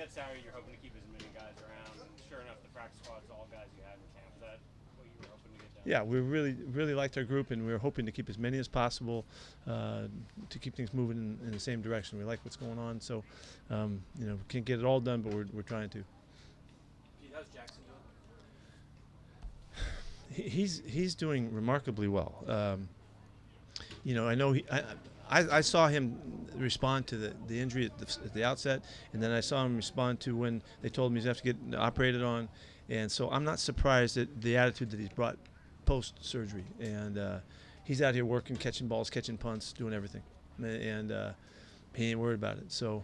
said Saturday you're hoping to keep as many guys around, and sure enough, the practice squad's all guys you had in camp. Is that what you were hoping to get done? Yeah, we really liked our group, and we were hoping to keep as many as possible to keep things moving in the same direction. We like what's going on, so we can't get it all done, but we're trying to. Pete, how's Jackson doing? He's doing remarkably well. I know I saw him respond to the injury at the outset, and then I saw him respond to when they told him he's going to have to get operated on, and so I'm not surprised at the attitude that he's brought post-surgery. And he's out here working, catching balls, catching punts, doing everything, and he ain't worried about it. So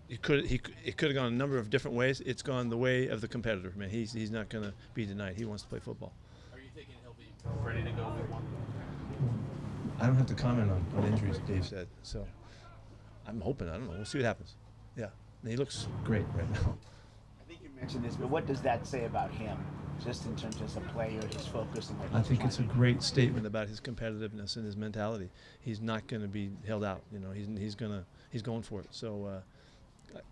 it could have gone a number of different ways. It's gone the way of the competitor. Man, he's not going to be denied. He wants to play football. Are you thinking he'll be ready to go week one? I don't have to comment on injuries, Dave said. So I'm hoping. I don't know. We'll see what happens. Yeah, he looks great right now. I think you mentioned this, but what does that say about him, just in terms of as a player, his focus and what he's I think trying it's a to do? great statement about his competitiveness and his mentality. He's not going to be held out. He's going for it. So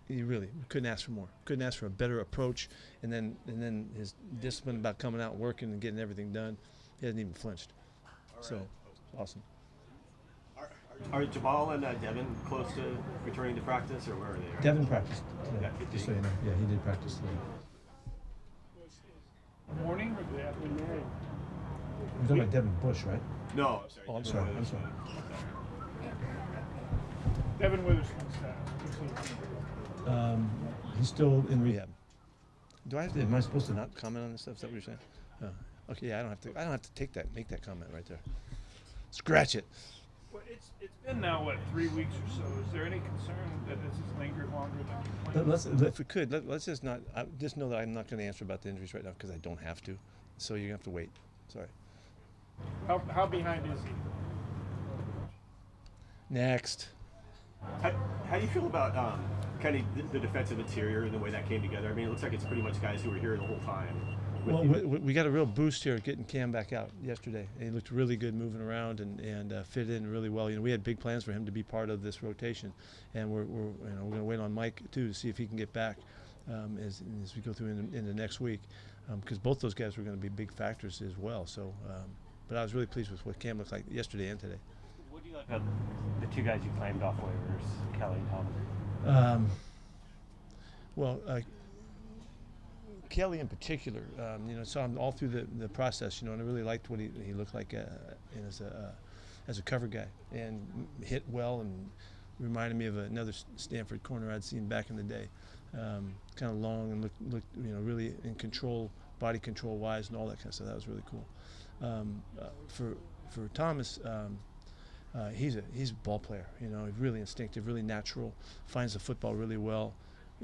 he really couldn't ask for more. Couldn't ask for a better approach, and then his discipline about coming out, working, and getting everything done. He hasn't even flinched. So awesome. Are Jabal and Devin close to returning to practice, or where are they? Devin practiced today, Yeah, just so you know. Yeah, he did practice today. Morning or the afternoon? You're talking about Devin Bush, right? No, I'm sorry. Oh, I'm sorry. I'm sorry. Devin Witherspoon's He's still in rehab. Am I supposed to not comment on this stuff? Is that what you're saying? Oh. Okay, yeah, I don't have to make that comment right there. Scratch it. Well, it's been now, 3 weeks or so. Is there any concern that this has lingered longer than you planned? If we could, let's just not. Just know that I'm not going to answer about the injuries right now because I don't have to. So you're going to have to wait. Sorry. How behind is he? Next. How do you feel about kind of the defensive interior and the way that came together? I mean, it looks like it's pretty much guys who were here the whole time. Well, we got a real boost here getting Cam back out yesterday. He looked really good moving around and fit in really well. We had big plans for him to be part of this rotation, and we're going to wait on Mike too to see if he can get back as we go through into next week, because both those guys were going to be big factors as well. So, but I was really pleased with what Cam looked like yesterday and today. What do you like about the two guys you claimed off waivers, Kelly and Thomas? Kelly in particular, saw him all through the process, and I really liked what he looked like as a cover guy, and hit well and reminded me of another Stanford corner I'd seen back in the day. Kind of long and looked really in control, body control wise, and all that kind of stuff. That was really cool. For Thomas. He's a ball player, he's really instinctive, really natural, finds the football really well,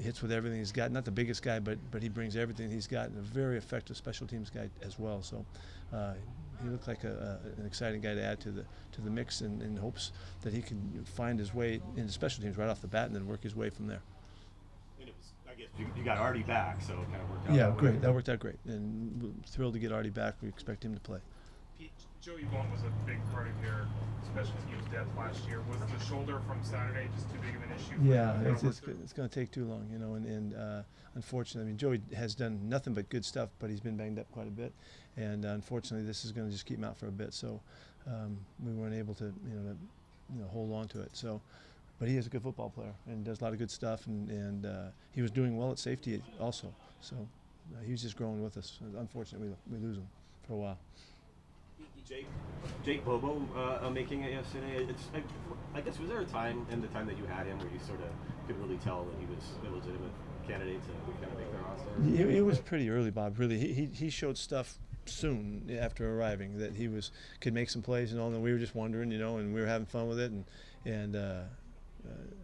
hits with everything he's got. Not the biggest guy, but he brings everything he's got, and a very effective special teams guy as well. So he looked like an exciting guy to add to the mix, and in hopes that he can find his way into special teams right off the bat and then work his way from there. And I guess you got Artie back, so it kind of worked out. Yeah, great. That worked out great, and we're thrilled to get Artie back. We expect him to play. Pete, Joey Vaughn was a big part of your special teams depth last year. Was the shoulder from Saturday just too big of an issue? Yeah, it's going to take too long, and unfortunately, Joey has done nothing but good stuff, but he's been banged up quite a bit, and unfortunately, this is going to just keep him out for a bit. So we weren't able to, hold on to it. So, but he is a good football player and does a lot of good stuff, and he was doing well at safety also. So he was just growing with us. Unfortunately, we lose him for a while. Jake Bobo making it yesterday. I guess, was there a time in the time that you had him where you sort of could really tell that he was a legitimate candidate to kind of make the roster? It was pretty early, Bob. Really, he showed stuff soon after arriving that he could make some plays and all. And we were just wondering, and we were having fun with it. And I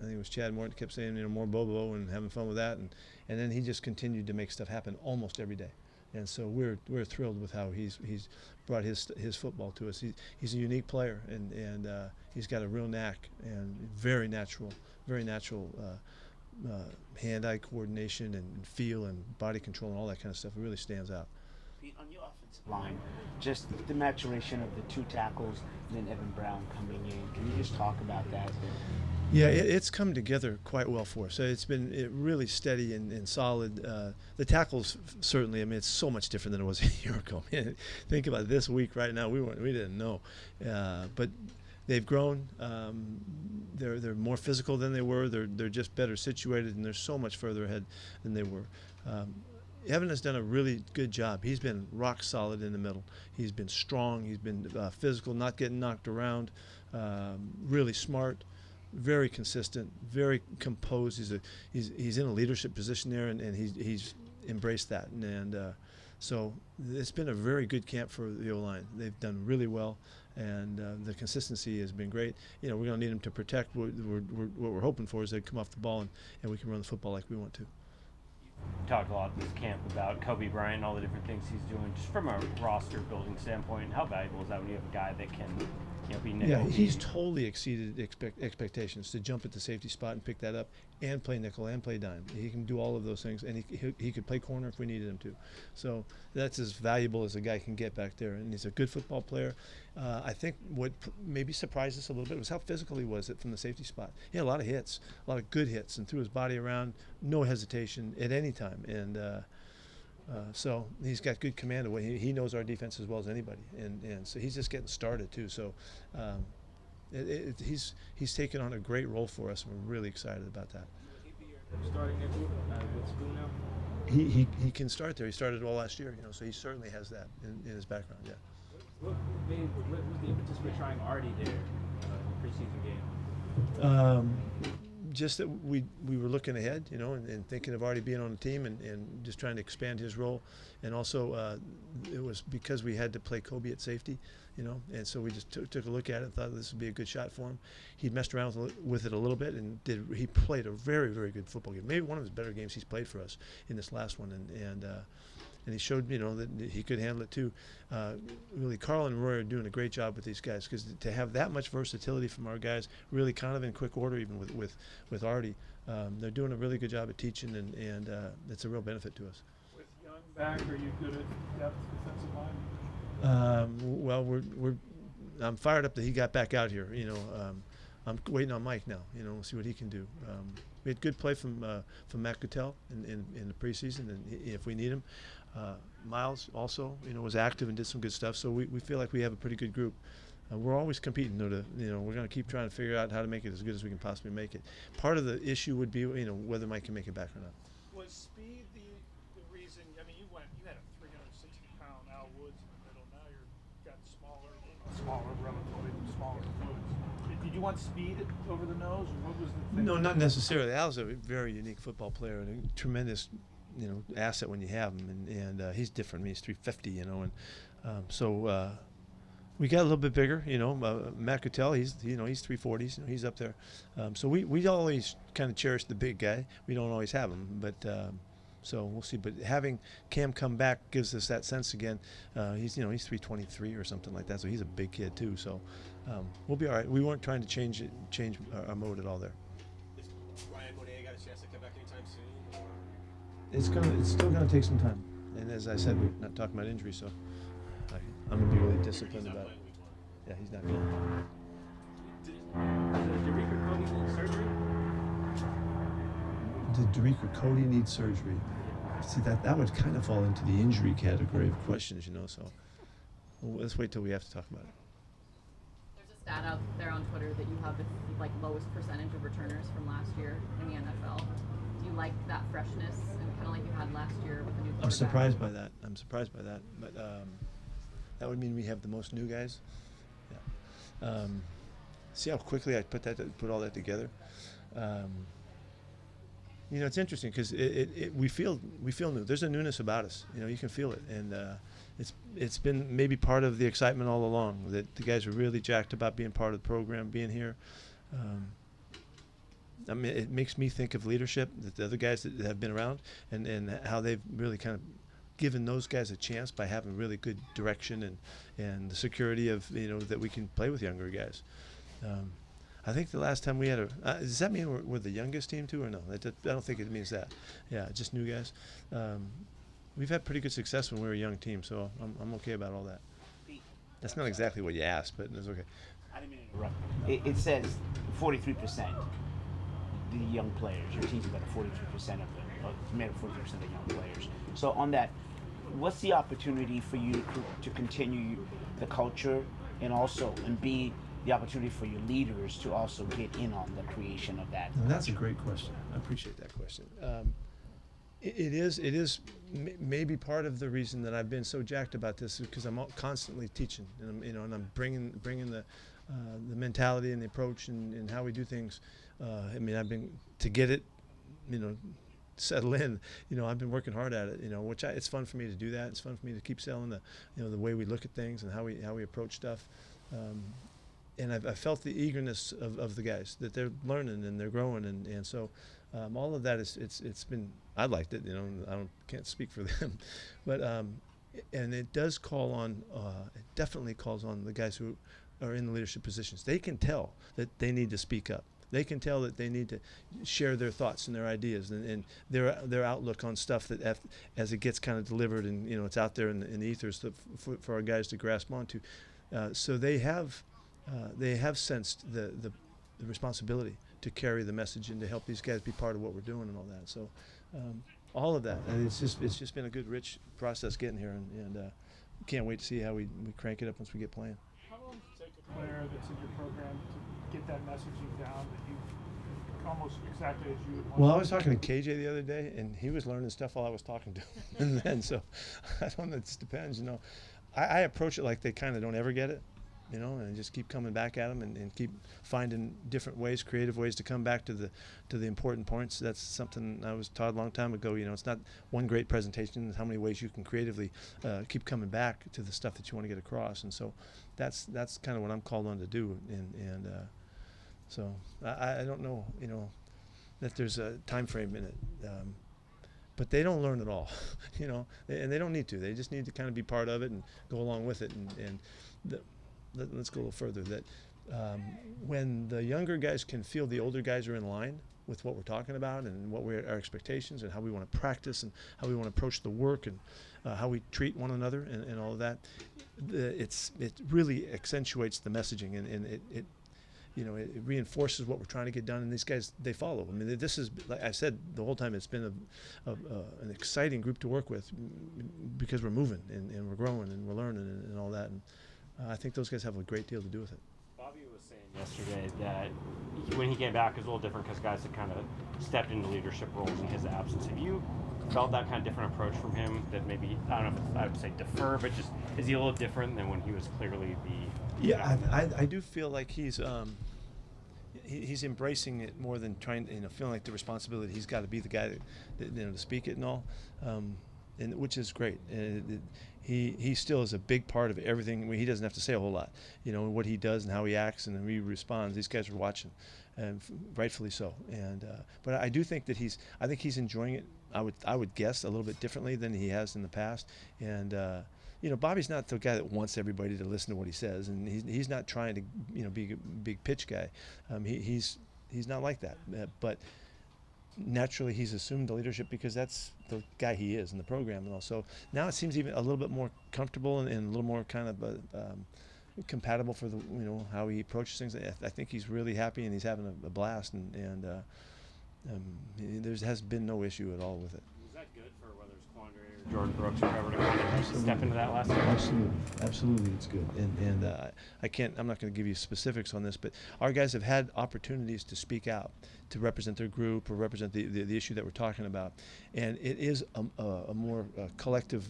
think it was Chad Morton kept saying, more Bobo and having fun with that. And then he just continued to make stuff happen almost every day. And so we're thrilled with how he's brought his football to us. He's a unique player, and he's got a real knack and very natural hand-eye coordination and feel and body control and all that kind of stuff. It really stands out. Pete, on your offensive line, just the maturation of the two tackles and then Evan Brown coming in. Can you just talk about that? Yeah, it's come together quite well for us. So it's been really steady and solid. The tackles certainly. I mean, it's so much different than it was a year ago. Man, think about this week right now. We didn't know, but they've grown. They're more physical than they were. They're just better situated, and they're so much further ahead than they were. Evan has done a really good job. He's been rock solid in the middle. He's been strong. He's been physical, not getting knocked around. Really smart. Very consistent, very composed. He's in a leadership position there, and he's embraced that. And so it's been a very good camp for the O-line. They've done really well, and the consistency has been great. You know, we're going to need them to protect. What we're hoping for is they come off the ball and we can run the football like we want to. You talked a lot this camp about Kobe Bryant and all the different things he's doing. Just from a roster building standpoint, how valuable is that when you have a guy that can, you know, be nickel? Yeah, he's totally exceeded expectations to jump at the safety spot and pick that up and play nickel and play dime. He can do all of those things, and he could play corner if we needed him to. So that's as valuable as a guy can get back there, and he's a good football player. I think what maybe surprised us a little bit was how physical he was from the safety spot. He had a lot of hits, a lot of good hits, and threw his body around, no hesitation at any time. And so he's got good command of what he knows our defense as well as anybody, and so he's just getting started too. So he's taken on a great role for us, and we're really excited about that. Will he be your starting nickel with school now? He can start there. He started all last year, you know, so he certainly has that in his background. Yeah. What was the impetus for trying Artie there in the preseason game? Just that we were looking ahead, you know, and thinking of already being on the team and just trying to expand his role. And also it was because we had to play Kobe at safety, you know, and so we just took a look at it and thought this would be a good shot for him. He'd messed around with it a little bit and he played a very, very good football game. Maybe one of his better games he's played for us in this last one. And he showed, you know, that he could handle it too. Really, Carl and Roy are doing a great job with these guys, because to have that much versatility from our guys, really kind of in quick order, even with Artie, they're doing a really good job at teaching, and it's a real benefit to us. With Young back, are you good at depth defensive line? Well, I'm fired up that he got back out here. You know, I'm waiting on Mike now. You know, we'll see what he can do. We had good play from Matt Guttell in the preseason, and if we need him. Miles also, you know, was active and did some good stuff. So we feel like we have a pretty good group. We're always competing, though. We're going to keep trying to figure out how to make it as good as we can possibly make it. Part of the issue would be, you know, whether Mike can make it back or not. Was speed the reason? I mean, you had a 360-pound Al Woods in the middle. Now you've got relatively smaller Woods. Did you want speed over the nose, or what was the thing? No, not necessarily. Al's a very unique football player and a tremendous, you know, asset when you have him, and he's different. I mean, he's 350, you know, and so we got a little bit bigger, you know. Matt Guttell, he's 340s, you know, he's up there. So we always kind of cherish the big guy. We don't always have him, but so we'll see. But having Cam come back gives us that sense again. He's 323 or something like that, so he's a big kid too. So we'll be all right. We weren't trying to change our mode at all there. Is Ryan Monet got a chance to come back anytime soon? Or? It's still gonna take some time. And as I said, we're not talking about injury, so I'm gonna be really disciplined about it. Yeah, he's not going. Did Derica Cody need surgery? Did Derica Cody need surgery? See, that would kind of fall into the injury category of questions, you know. So let's wait till we have to talk about it. There's a stat out there on Twitter that you have the lowest percentage of returners from last year in the NFL. Do you like that freshness and kind of like you had last year with the new quarterback? I'm surprised by that. But that would mean we have the most new guys. Yeah. See how quickly I put all that together. You know, it's interesting because we feel new. There's a newness about us. You know, you can feel it, and it's been maybe part of the excitement all along that the guys are really jacked about being part of the program, being here. I mean, it makes me think of leadership, that the other guys that have been around, and how they've really kind of given those guys a chance by having really good direction and the security of, you know, that we can play with younger guys. I think the last time we had does that mean we're the youngest team too, or no? I don't think it means that. Yeah, just new guys. We've had pretty good success when we were a young team, so I'm okay about all that. That's not exactly what you asked, but it's okay. I didn't mean to interrupt. It says 43%. The young players, your team's got a 43% of the, made up 43% of the young players. So on that, what's the opportunity for you to continue the culture and be the opportunity for your leaders to also get in on the creation of that? No, that's a great question. I appreciate that question. It is maybe part of the reason that I've been so jacked about this is because I'm constantly teaching, and I'm bringing the mentality and the approach and how we do things. I mean, I've been to get it, settle in. I've been working hard at it. Which it's fun for me to do that. It's fun for me to keep selling the way we look at things and how we approach stuff. And I've felt the eagerness of the guys that they're learning and they're growing, and so all of that it's been, I liked it. Can't speak for them, but and it does call on it definitely calls on the guys who are in the leadership positions. They can tell that they need to speak up. They can tell that they need to share their thoughts and their ideas and their outlook on stuff that as it gets kind of delivered and it's out there in the ethers for our guys to grasp onto. So they have sensed the responsibility to carry the message and to help these guys be part of what we're doing and all that. So all of that, and it's just been a good, rich process getting here, and can't wait to see how we crank it up once we get playing. How long does it take a player that's in your program to get that messaging down that you almost exactly as you would want? Well, I was talking to KJ the other day, and he was learning stuff while I was talking to him. and so I don't know, it just depends, I approach it like they kind of don't ever get it, and just keep coming back at them and keep finding different ways, creative ways to come back to the important points. That's something I was taught a long time ago. It's not one great presentation, it's how many ways you can creatively keep coming back to the stuff that you want to get across. And so that's kind of what I'm called on to do. And so I don't know, that there's a time frame in it. But they don't learn at all, and they don't need to. They just need to kind of be part of it and go along with it. Let's go a little further. That when the younger guys can feel the older guys are in line with what we're talking about and what our expectations and how we want to practice and how we want to approach the work and how we treat one another and all of that, it really accentuates the messaging and it reinforces what we're trying to get done, and these guys, they follow. I mean, this is, like I said the whole time, it's been an exciting group to work with because we're moving and we're growing and we're learning and all that, and I think those guys have a great deal to do with it. Bobby was saying yesterday that when he came back, it was a little different because guys had kind of stepped into leadership roles in his absence. Have you felt that kind of different approach from him, that maybe, I don't know if I would say defer, but just, is he a little different than when he was clearly the... Yeah, I do feel like he's embracing it more than trying, feeling like the responsibility. He's got to be the guy that to speak it and all, and which is great. And he still is a big part of everything. He doesn't have to say a whole lot, what he does and how he acts and he responds. These guys are watching, and rightfully so. And but I do think that he's enjoying it. I would guess a little bit differently than he has in the past. And Bobby's not the guy that wants everybody to listen to what he says, and he's not trying to be a big pitch guy. He's not like that. But naturally, he's assumed the leadership because that's the guy he is in the program and all. So now it seems even a little bit more comfortable and a little more kind of compatible for the how he approaches things. I think he's really happy and he's having a blast, and there has been no issue at all with it. Was that good for whether it's Quandre or Jordan Brooks or whoever to kind of step into that last year? Absolutely, it's good. And I'm not going to give you specifics on this, but our guys have had opportunities to speak out, to represent their group or represent the issue that we're talking about, and it is a more collective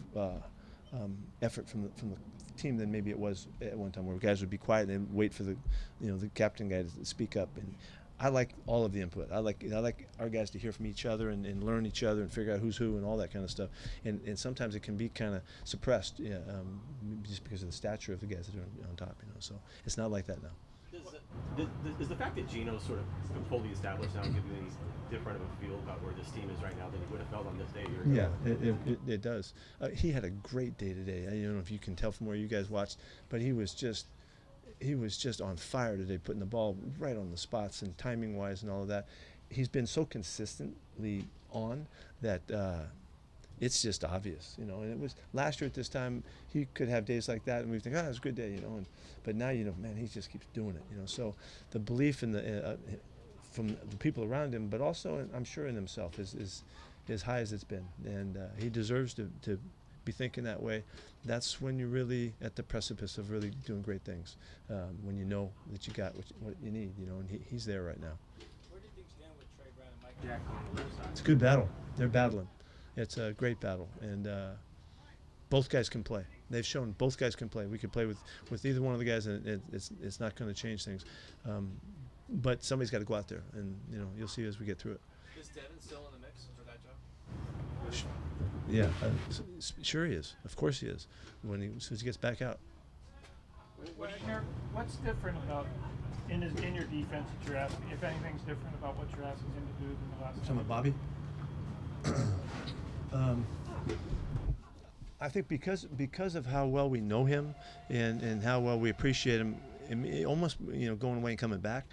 effort from the team than maybe it was at one time, where guys would be quiet and wait for the captain guy to speak up. And I like all of the input. I like our guys to hear from each other and learn each other and figure out who's who and all that kind of stuff. And sometimes it can be kind of suppressed, just because of the stature of the guys that are on top. So it's not like that now. Is the fact that Gino's sort of fully established now give you any different of a feel about where this team is right now than you would have felt on this day a year ago? Yeah, it does. He had a great day today. I don't know if you can tell from where you guys watched, but he was just on fire today, putting the ball right on the spots and timing-wise and all of that. He's been so consistently on that it's just obvious, you know. And it was last year at this time, he could have days like that, and we think, it's a good day, you know. But now, you know, man, he just keeps doing it, you know. So the belief in from the people around him, but also I'm sure in himself is as high as it's been, and he deserves to be thinking that way. That's when you're really at the precipice of really doing great things, when you know that you got what you need, you know. And he's there right now. Where do things stand with Trey Brown and Mike Jack on the left side? It's a good battle. They're battling. It's a great battle, and both guys can play. They've shown both guys can play. We could play with either one of the guys, and it's not going to change things. But somebody's got to go out there, and you know, you'll see as we get through it. Is Devin still in the mix for that job? Yeah, sure he is. Of course he is. As soon as he gets back out. What's different about in your defense that you're asking? If anything's different about what you're asking him to do than the last time? Talking about Bobby? I think because of how well we know him and how well we appreciate him, almost, you know, going away and coming back,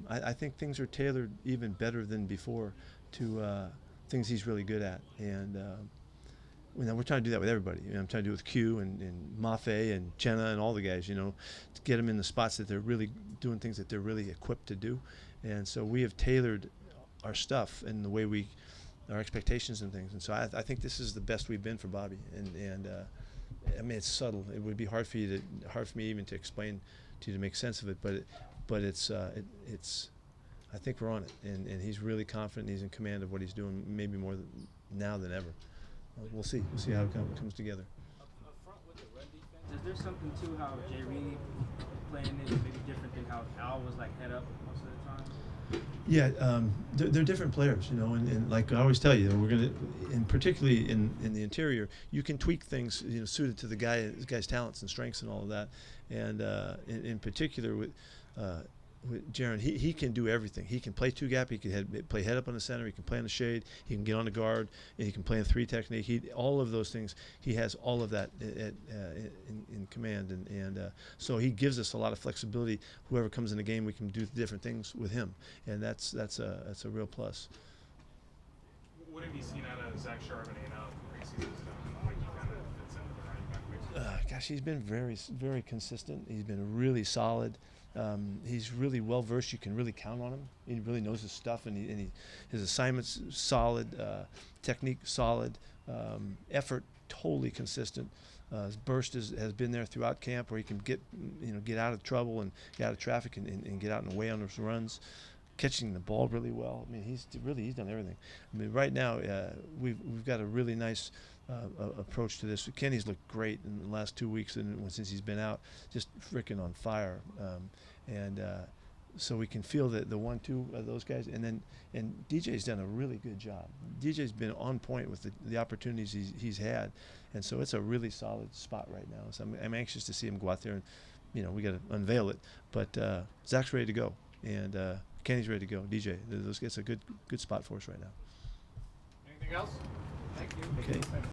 I think things are tailored even better than before to things he's really good at. And you know, we're trying to do that with everybody. You know, I'm trying to do it with Q and Mafe and Chenna and all the guys, you know, to get them in the spots that they're really doing things that they're really equipped to do. And so we have tailored our stuff and the way our expectations and things. And so I think this is the best we've been for Bobby. And I mean, it's subtle. It would be hard for me even to explain to you, to make sense of it. But it's I think we're on it. And he's really confident. He's in command of what he's doing, maybe more now than ever. We'll see. We'll see how it comes together. Up front with the run defense, is there something to how Jay Reed playing it maybe different than how Al was like head up most of the time? Yeah, they're different players, you know, and like I always tell you, we're gonna, and particularly in the interior, you can tweak things, you know, suited to the guy's talents and strengths and all of that, and in particular with Jaron, he can do everything. He can play two gap. He can play head up on the center. He can play on the shade. He can get on the guard. And he can play in 3 technique. All of those things. He has all of that in command, and so he gives us a lot of flexibility. Whoever comes in the game, we can do different things with him, and that's a real plus. What have you seen out of Zach Charbonnet now in preseason stuff? Like he kind of fits into the running back mix? Gosh, He's been very, very consistent. He's been really solid. He's really well versed. You can really count on him. He really knows his stuff, and his assignments solid, technique solid, effort totally consistent. His burst has been there throughout camp, where he can get out of trouble and get out of traffic and get out and away on those runs. Catching the ball really well. I mean, he's done everything. I mean, right now we've got a really nice approach to this. Kenny's looked great in the last 2 weeks and since he's been out, just freaking on fire. So we can feel the 1-2 of those guys, and DJ's done a really good job. DJ's been on point with the opportunities he's had, and so it's a really solid spot right now. So I'm anxious to see him go out there, and you know, we got to unveil it. But Zach's ready to go, and Kenny's ready to go. DJ, it's a good spot for us right now. Anything else? Thank you. Okay.